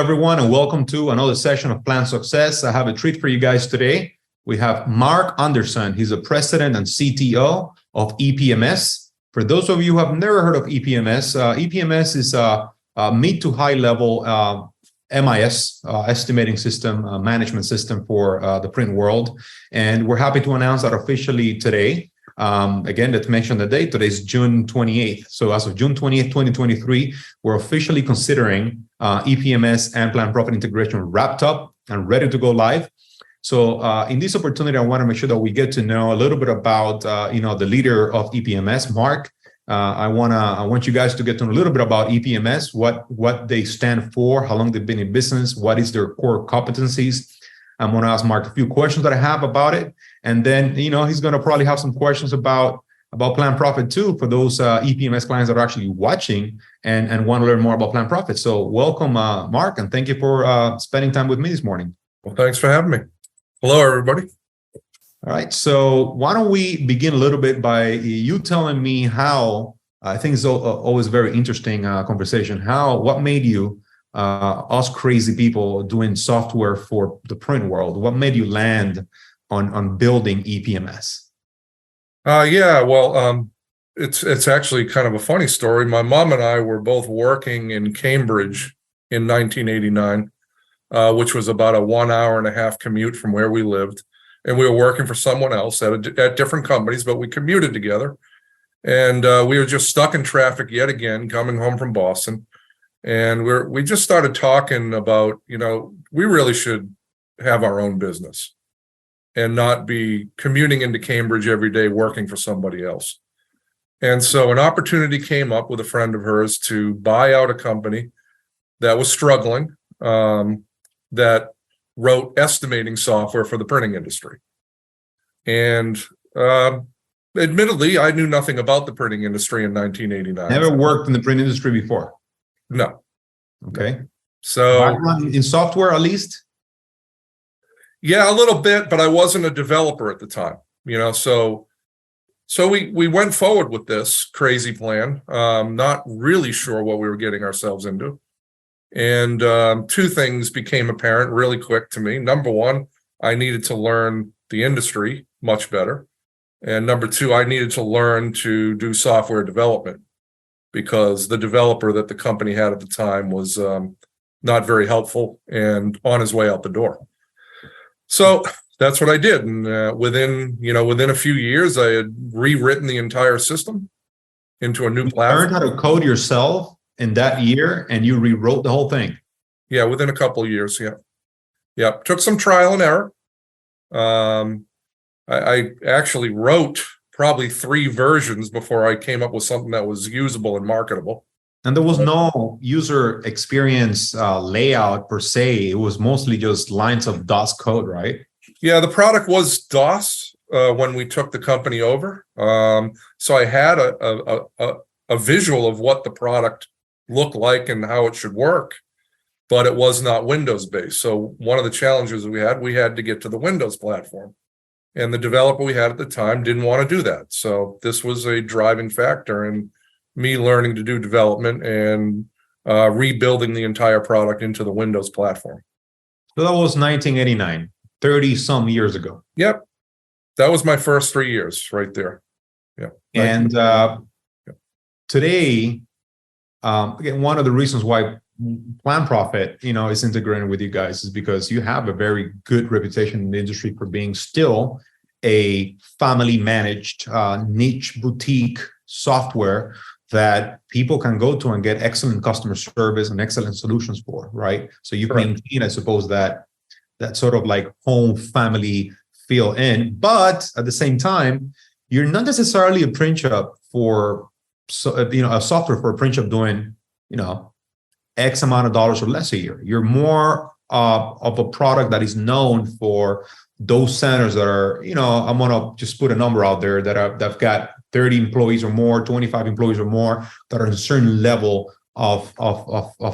everyone, and welcome to another session of Plan Success. I have a treat for you guys today. We have Mark Andersen. He's the president and CTO of EPMS. For those of you who have never heard of EPMS, EPMS is a mid to high level MIS, estimating system, management system for the print world. And we're happy to announce that officially today. Again, let's mention the date. Today is June 28th. So as of June 28th, 2023, we're officially considering EPMS and PlanProphet integration wrapped up and ready to go live. So in this opportunity, I want to make sure that we get to know a little bit about the leader of EPMS, Mark. I want you guys to get to know a little bit about EPMS, what they stand for, how long they've been in business, what is their core competencies. I'm going to ask Mark a few questions that I have about it. And then, he's going to probably have some questions about PlanProphet too, for those EPMS clients that are actually watching and want to learn more about PlanProphet. So welcome, Mark, and thank you for spending time with me this morning. Well, thanks for having me. Hello, everybody. All right. So why don't we begin a little bit by you telling me how, I think it's always a very interesting conversation, what made you, us crazy people doing software for the print world, what made you land on building EPMS? It's actually kind of a funny story. My mom and I were both working in Cambridge in 1989, which was about a 1 hour and a half commute from where we lived. And we were working for someone else at different companies, but we commuted together. And we were just stuck in traffic yet again, coming home from Boston. And we just started talking about, we really should have our own business and not be commuting into Cambridge every day working for somebody else. And so an opportunity came up with a friend of hers to buy out a company that was struggling, that wrote estimating software for the printing industry. And admittedly, I knew nothing about the printing industry in 1989. Never worked in the print industry before? No. Okay. So background in software, at least? Yeah, a little bit, but I wasn't a developer at the time, so we went forward with this crazy plan, not really sure what we were getting ourselves into. And two things became apparent really quick to me. Number one, I needed to learn the industry much better. And number two, I needed to learn to do software development because the developer that the company had at the time was not very helpful and on his way out the door. So that's what I did. And within a few years, I had rewritten the entire system into a new platform. You learned how to code yourself in that year and you rewrote the whole thing? Yeah, within a couple of years. Yeah. Yeah. Took some trial and error. I actually wrote probably 3 versions before I came up with something that was usable and marketable. And there was no user experience layout per se. It was mostly just lines of DOS code, right? Yeah, the product was DOS when we took the company over. So I had a visual of what the product looked like and how it should work, but it was not Windows-based. So one of the challenges we had to get to the Windows platform. And the developer we had at the time didn't want to do that. So this was a driving factor in me learning to do development and rebuilding the entire product into the Windows platform. So that was 1989, 30 some years ago. Yep. That was my first 3 years right there. Yeah. And today, again, one of the reasons why PlanProphet, is integrated with you guys is because you have a very good reputation in the industry for being still a family managed niche boutique software that people can go to and get excellent customer service and excellent solutions for, right? So you maintain, I suppose, that sort of like home family feel in, but at the same time, you're not necessarily a print shop for, a software for a print shop doing, X amount of dollars or less a year. You're more of a product that is known for those centers that are, I'm gonna just put a number out there that've got 30 employees or more, 25 employees or more, that are at a certain level of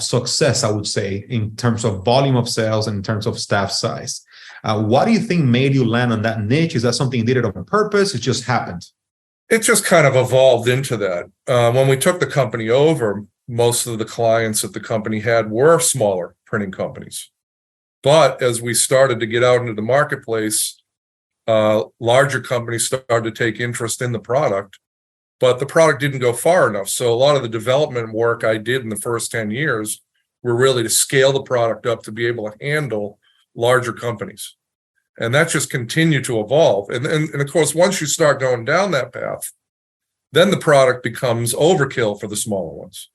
success, I would say, in terms of volume of sales and in terms of staff size. What do you think made you land on that niche? Is that something you did it on purpose? It just happened? It just kind of evolved into that. When we took the company over, most of the clients that the company had were smaller printing companies. But as we started to get out into the marketplace, larger companies started to take interest in the product, but the product didn't go far enough. So a lot of the development work I did in the first 10 years were really to scale the product up to be able to handle larger companies. And that just continued to evolve. And of course, once you start going down that path, then the product becomes overkill for the smaller ones,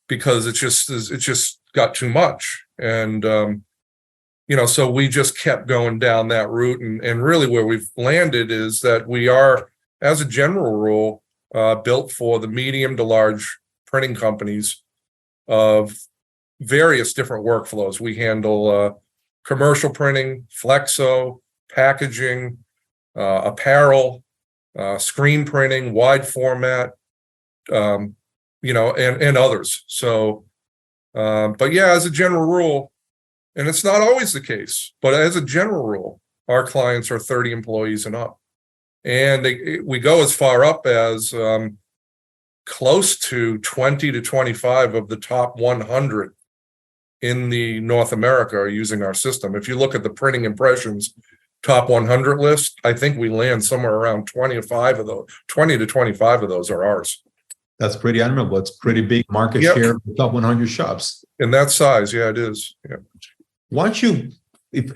because it just got too much. And so we just kept going down that route. And really where we've landed is that we are, as a general rule, built for the medium to large printing companies of various different workflows. We handle commercial printing, flexo, packaging, apparel, screen printing, wide format, and others. So, but yeah, as a general rule, and it's not always the case, but as a general rule, our clients are 30 employees and up. And we go as far up as close to 20 to 25 of the top 100 in the North America are using our system. If you look at the printing impressions top 100 list, I think we land somewhere around 20 to 25 of those are ours. That's pretty admirable. It's pretty big market share of the top 100 shops. In that size, yeah, it is. Yeah. Once you, if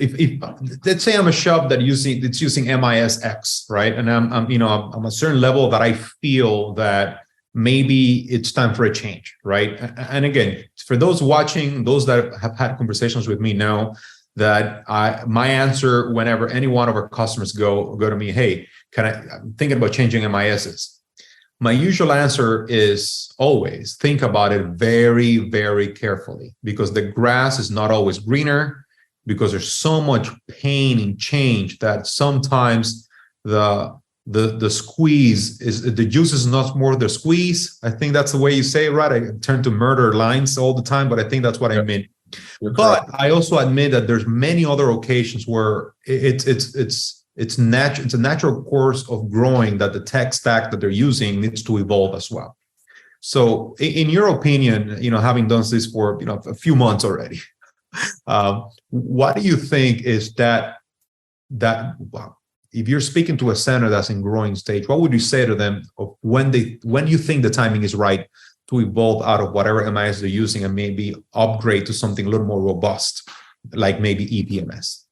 let's say I'm a shop that's using MIS X, right? And I'm a certain level that I feel that maybe it's time for a change, right? And again, for those watching, those that have had conversations with me know that my answer whenever any one of our customers go to me, hey, I'm thinking about changing MISs. My usual answer is always think about it very, very carefully, because the grass is not always greener, because there's so much pain in change that sometimes the squeeze is, the juice is not more the squeeze. I think that's the way you say it, right? I turn to murder lines all the time, but I think that's what I mean. But I also admit that there's many other occasions where it's a natural course of growing that the tech stack that they're using needs to evolve as well. So in your opinion, having done this for a few months already, what do you think is that if you're speaking to a center that's in growing stage, what would you say to them of when you think the timing is right to evolve out of whatever MIS they're using and maybe upgrade to something a little more robust, like maybe EPMS?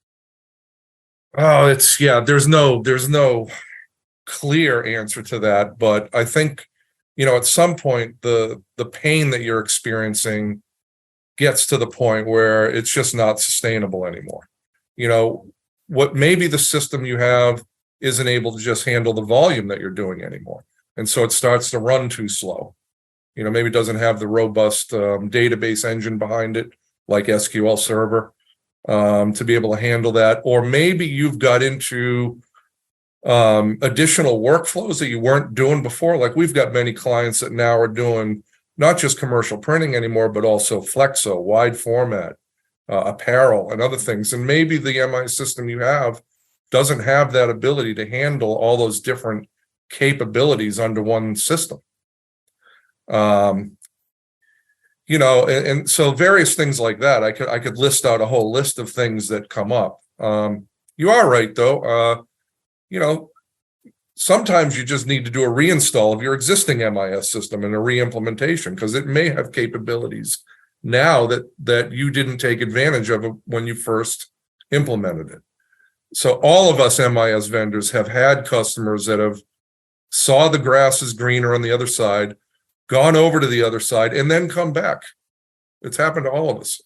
Oh, there's no clear answer to that, but I think, at some point the pain that you're experiencing gets to the point where it's just not sustainable anymore. What maybe the system you have isn't able to just handle the volume that you're doing anymore. And so it starts to run too slow. Maybe it doesn't have the robust database engine behind it, like SQL Server, to be able to handle that. Or maybe you've got into additional workflows that you weren't doing before. Like we've got many clients that now are doing not just commercial printing anymore, but also flexo, wide format, apparel, and other things. And maybe the MI system you have doesn't have that ability to handle all those different capabilities under one system. And so various things like that. I could list out a whole list of things that come up. You are right, though. Sometimes you just need to do a reinstall of your existing MIS system and a re-implementation, because it may have capabilities now that you didn't take advantage of when you first implemented it. So all of us MIS vendors have had customers that have saw the grass is greener on the other side, gone over to the other side, and then come back. It's happened to all of us.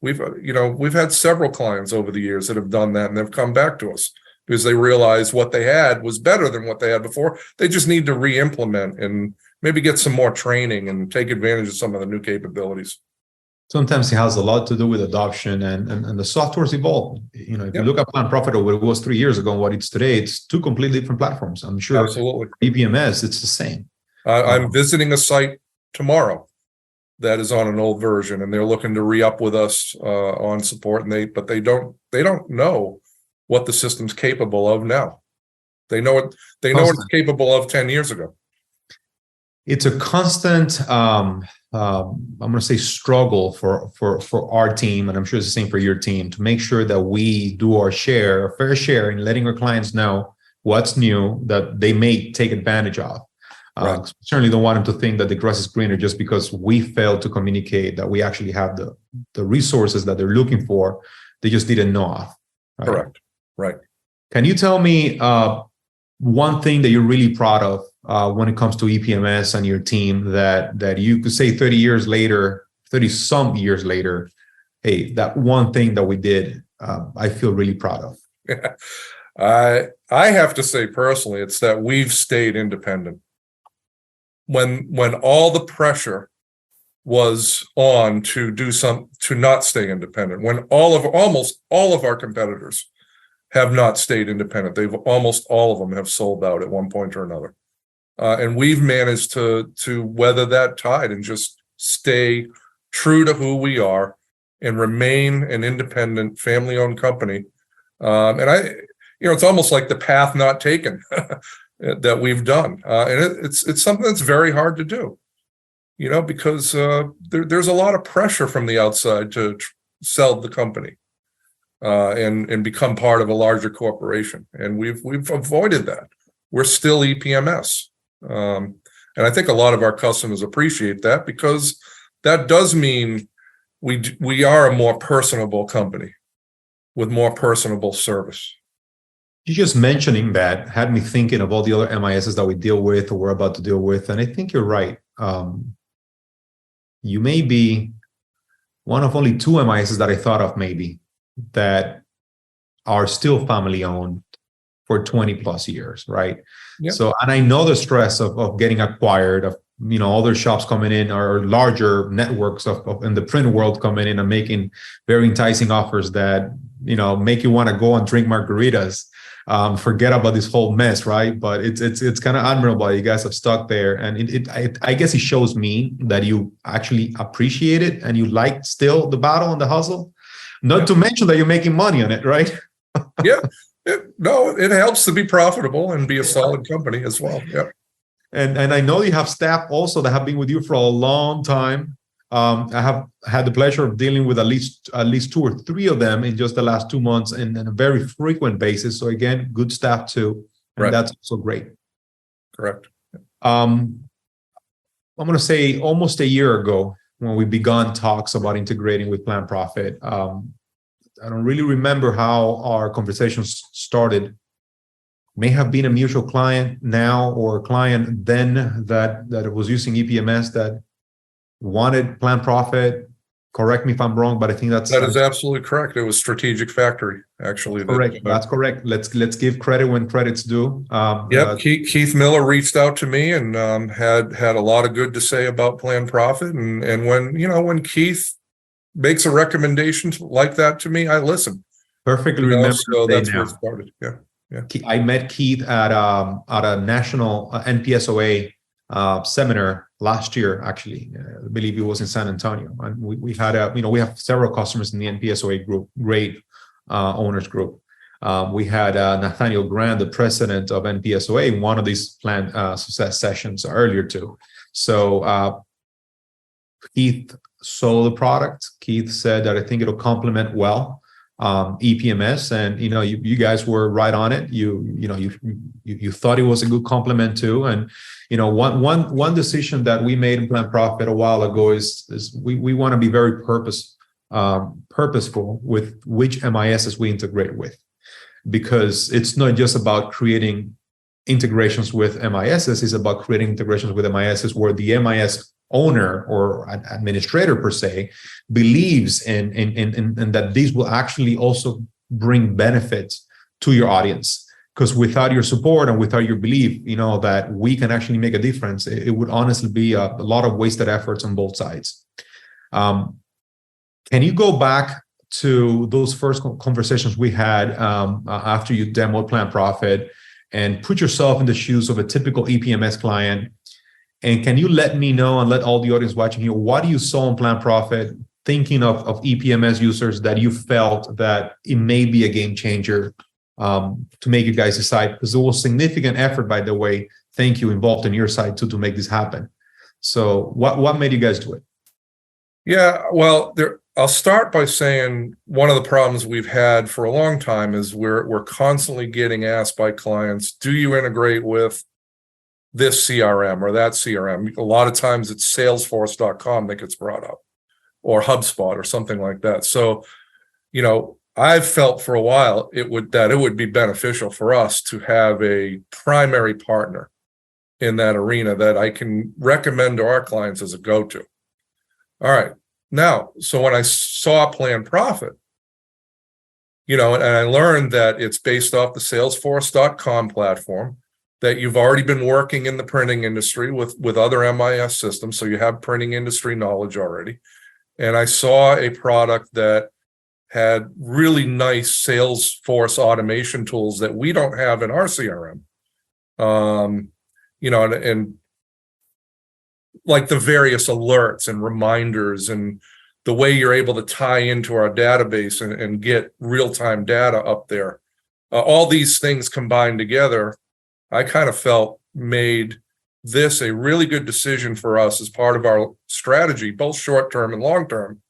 We've had several clients over the years that have done that, and they've come back to us because they realized what they had was better than what they had before. They just need to re-implement and maybe get some more training and take advantage of some of the new capabilities. Sometimes it has a lot to do with adoption and the software's evolved. If you look at PlanProphet or what it was 3 years ago and what it's today, it's two completely different platforms. I'm sure. Absolutely. EPMS, it's the same. I'm visiting a site tomorrow that is on an old version, and they're looking to re-up with us on support, but they don't know what the system's capable of now. They know what it's capable of 10 years ago. it's a constant, I'm going to say, struggle for our team, and I'm sure it's the same for your team, to make sure that we do our fair share in letting our clients know what's new that they may take advantage of. Right. Certainly don't want them to think that the grass is greener just because we failed to communicate that we actually have the resources that they're looking for. They just didn't know of. Right? Correct. Right. Can you tell me one thing that you're really proud of when it comes to EPMS and your team that you could say 30 years later, 30 some years later, hey, that one thing that we did, I feel really proud of? Yeah. I have to say personally, it's that we've stayed independent. When all the pressure was on to not stay independent, when almost all of our competitors have not stayed independent, almost all of them have sold out at one point or another, and we've managed to weather that tide and just stay true to who we are and remain an independent, family-owned company. And it's almost like the path not taken that we've done, and it's something that's very hard to do, because there's a lot of pressure from the outside to sell the company and become part of a larger corporation, and we've avoided that. We're still EPMS, and I think a lot of our customers appreciate that, because that does mean we are a more personable company with more personable service. You just mentioning that had me thinking of all the other MISs that we deal with or we're about to deal with. And I think you're right. You may be one of only two MISs that I thought of maybe that are still family owned for 20 plus years, right? Yep. So, and I know the stress of getting acquired, of other shops coming in, or larger networks of in the print world coming in and making very enticing offers that make you want to go and drink margaritas. Forget about this whole mess, right? But it's kind of admirable you guys have stuck there, and I guess it shows me that you actually appreciate it and you like still the battle and the hustle. Not to mention that you're making money on it, right? Yeah. It helps to be profitable and be a solid company as well. Yeah. And I know you have staff also that have been with you for a long time. I have had the pleasure of dealing with at least 2 or 3 of them in just the last 2 months, and on a very frequent basis. So again, good staff too, and right. That's also great. Correct. I'm going to say almost a year ago when we began talks about integrating with PlanProphet. I don't really remember how our conversations started. May have been a mutual client now or a client then that was using EPMS that wanted PlanProphet. Correct me if I'm wrong, but I think that is absolutely correct. It was Strategic Factory, actually. Correct. That's correct. Let's give credit when credit's due. Keith Miller reached out to me and had a lot of good to say about PlanProphet, and when Keith makes a recommendation like that to me, I listen. Perfectly remember. So that's where it started. Yeah. I met Keith at a national NPSOA seminar last year. Actually, I believe it was in San Antonio, and we had we have several customers in the NPSOA group, great owners group. We had Nathaniel Grant, the president of NPSOA, in one of these planned success sessions earlier too. So Keith sold the product. Keith said that I think it'll complement well EPMS, and you guys were right on it. You thought it was a good complement too, and one decision that we made in PlanProphet a while ago is we want to be very purposeful with which MISs we integrate with, because it's not just about creating integrations with MISs, it's about creating integrations with MISs where the MIS owner or administrator per se believes in that these will actually also bring benefits to your audience. Because without your support and without your belief, that we can actually make a difference, it would honestly be a lot of wasted efforts on both sides. Can you go back to those first conversations we had after you demoed PlanProphet and put yourself in the shoes of a typical EPMS client? And can you let me know and let all the audience watching here, what you saw in PlanProphet, thinking of EPMS users that you felt that it may be a game changer to make you guys decide? Because there was significant effort, by the way, thank you, involved on your side too, to make this happen. So what made you guys do it? Yeah, well, I'll start by saying one of the problems we've had for a long time is we're constantly getting asked by clients, do you integrate with this CRM or that CRM? A lot of times it's salesforce.com that gets brought up, or HubSpot or something like that. So, I've felt for a while it would be beneficial for us to have a primary partner in that arena that I can recommend to our clients as a go-to. All right. Now, so when I saw PlanProphet, and I learned that it's based off the salesforce.com platform, that you've already been working in the printing industry with other MIS systems, so you have printing industry knowledge already. And I saw a product that had really nice Salesforce automation tools that we don't have in our CRM. And like the various alerts and reminders and the way you're able to tie into our database and get real-time data up there. All these things combined together, I kind of felt made this a really good decision for us as part of our strategy, both short-term and long-term,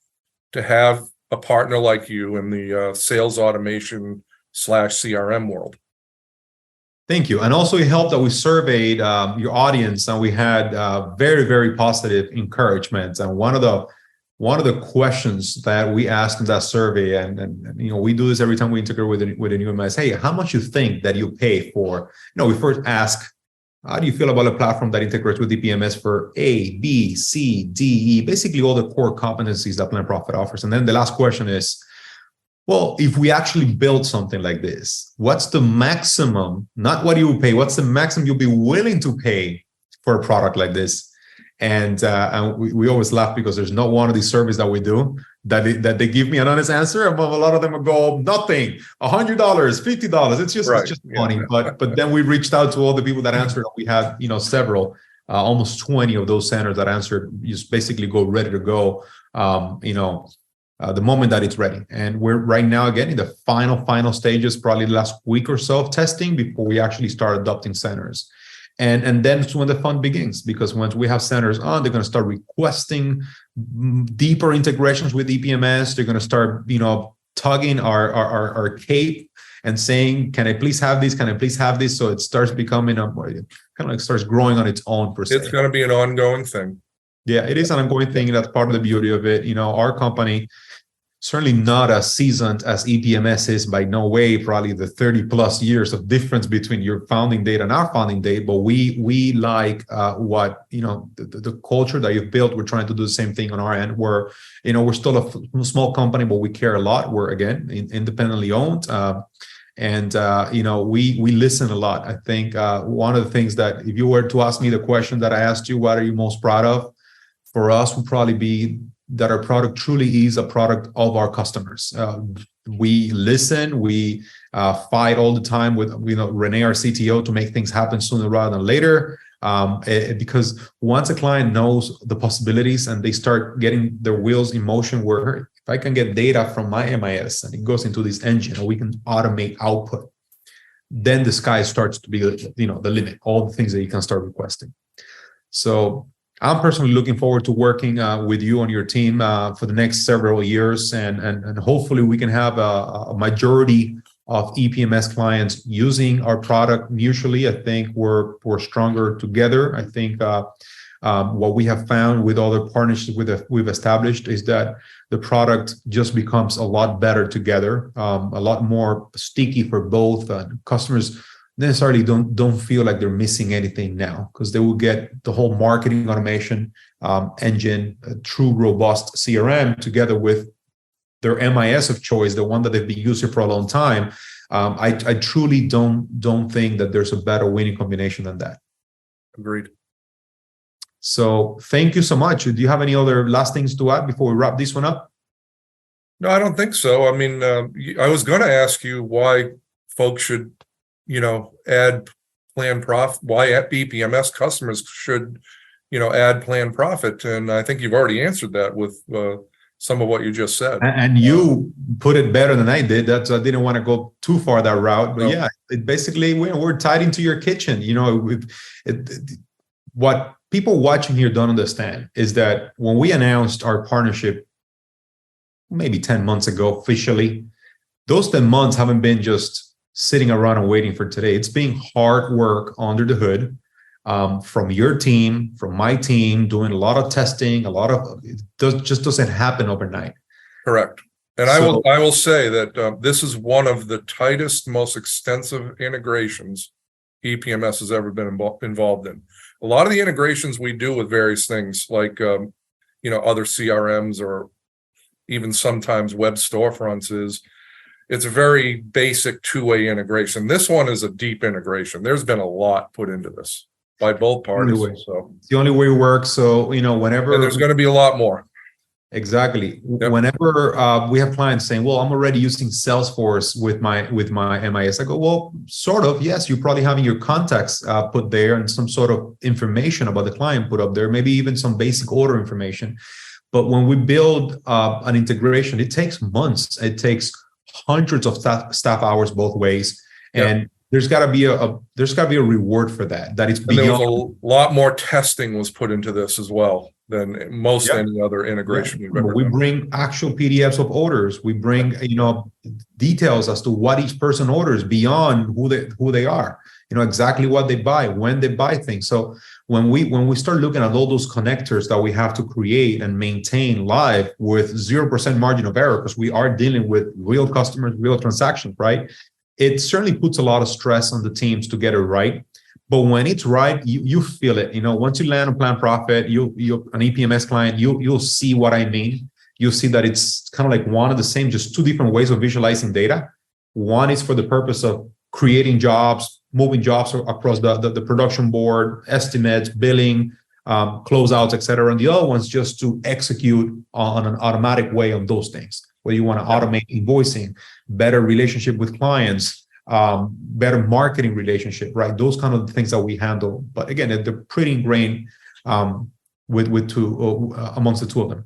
to have a partner like you in the sales automation /CRM world. Thank you. And also it helped that we surveyed your audience, and we had very, very positive encouragement. And one of the questions that we asked in that survey, and we do this every time we integrate with a new MIS, hey, how much you think that you pay for? We first ask, how do you feel about a platform that integrates with EPMS for A, B, C, D, E, basically all the core competencies that PlanProphet offers. And then the last question is, well, if we actually build something like this, what's the maximum, not what you will pay, what's the maximum you'll be willing to pay for a product like this? And we always laugh because there's not one of these surveys that we do that they give me an honest answer. Above a lot of them will go nothing, $100, $50. It's just funny. Yeah. But then we reached out to all the people that answered. We had several, almost 20 of those centers that answered. Just basically go ready to go. The moment that it's ready. And we're right now, again, in the final stages, probably the last week or so of testing before we actually start adopting centers. And then it's when the fun begins, because once we have centers on, they're going to start requesting deeper integrations with EPMS. They're going to start, tugging our cape and saying, can I please have this? Can I please have this? So it starts becoming starts growing on its own per se. It's going to be an ongoing thing. Yeah, it is an ongoing thing. That's part of the beauty of it. Our company, certainly not as seasoned as EPMS is, by no way, probably the 30 plus years of difference between your founding date and our founding date. But we like the culture that you've built. We're trying to do the same thing on our end, where, we're still a small company, but we care a lot. We're, again, independently owned. We listen a lot. I think one of the things that, if you were to ask me the question that I asked you, what are you most proud of? For us, would probably be that our product truly is a product of our customers. We listen, we fight all the time with Renee, our CTO, to make things happen sooner rather than later. Because once a client knows the possibilities and they start getting their wheels in motion, where if I can get data from my MIS and it goes into this engine, or we can automate output, then the sky starts to be the limit. All the things that you can start requesting. So I'm personally looking forward to working with you on your team for the next several years, and hopefully we can have a majority of EPMS clients using our product mutually. I think we're stronger together. I think what we have found with all the partnerships we've established is that the product just becomes a lot better together, a lot more sticky for both customers. Necessarily don't feel like they're missing anything now, because they will get the whole marketing automation engine, a true robust CRM, together with their MIS of choice, the one that they've been using for a long time. I truly don't think that there's a better winning combination than that. Agreed. So thank you so much. Do you have any other last things to add before we wrap this one up? No, I don't think so. I mean, I was going to ask you why folks should add PlanProphet, why EPMS customers should, add PlanProphet. And I think you've already answered that with some of what you just said. And you put it better than I did. I didn't want to go too far that route. But it basically, we're tied into your kitchen. What people watching here don't understand is that when we announced our partnership maybe 10 months ago officially, those 10 months haven't been just sitting around and waiting for today. It's been hard work under the hood, from your team, from my team, doing a lot of testing, it just doesn't happen overnight. Correct. And I will say that this is one of the tightest, most extensive integrations EPMS has ever been involved in. A lot of the integrations we do with various things like other CRMs or even sometimes web storefronts it's a very basic two-way integration. This one is a deep integration. There's been a lot put into this by both parties. So it's the only way it works. So, whenever. And there's going to be a lot more. Exactly. Yep. Whenever we have clients saying, well, I'm already using Salesforce with my MIS, I go, well, sort of, yes, you're probably having your contacts put there and some sort of information about the client put up there, maybe even some basic order information. But when we build an integration, it takes months. It takes hundreds of staff hours both ways. And Yep. there's got to be a reward for that. That it's beyond. And there was a lot more testing was put into this as well than most any other integration we've ever We done. bring actual PDFs of orders. We bring details as to what each person orders beyond who they are. Exactly what they buy, when they buy things. So when we start looking at all those connectors that we have to create and maintain live with 0% margin of error, because we are dealing with real customers, real transactions, right? It certainly puts a lot of stress on the teams to get it right. But when it's right, you feel it. Once you land on PlanProphet, you an EPMS client, you'll see what I mean. You'll see that it's kind of like one of the same, just two different ways of visualizing data. One is for the purpose of creating jobs, moving jobs across the production board, estimates, billing, closeouts, et cetera. And the other one's just to execute on an automatic way on those things, where you want to automate invoicing, better relationship with clients, better marketing relationship, right? Those kind of things that we handle. But again, they're pretty ingrained with two amongst the two of them.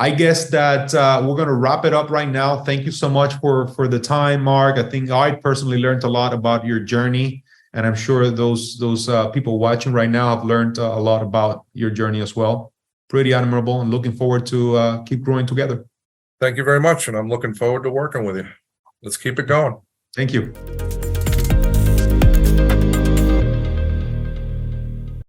I guess that we're going to wrap it up right now. Thank you so much for the time, Mark. I think I personally learned a lot about your journey, and I'm sure those people watching right now have learned a lot about your journey as well. Pretty admirable, and looking forward to keep growing together. Thank you very much, and I'm looking forward to working with you. Let's keep it going. Thank you.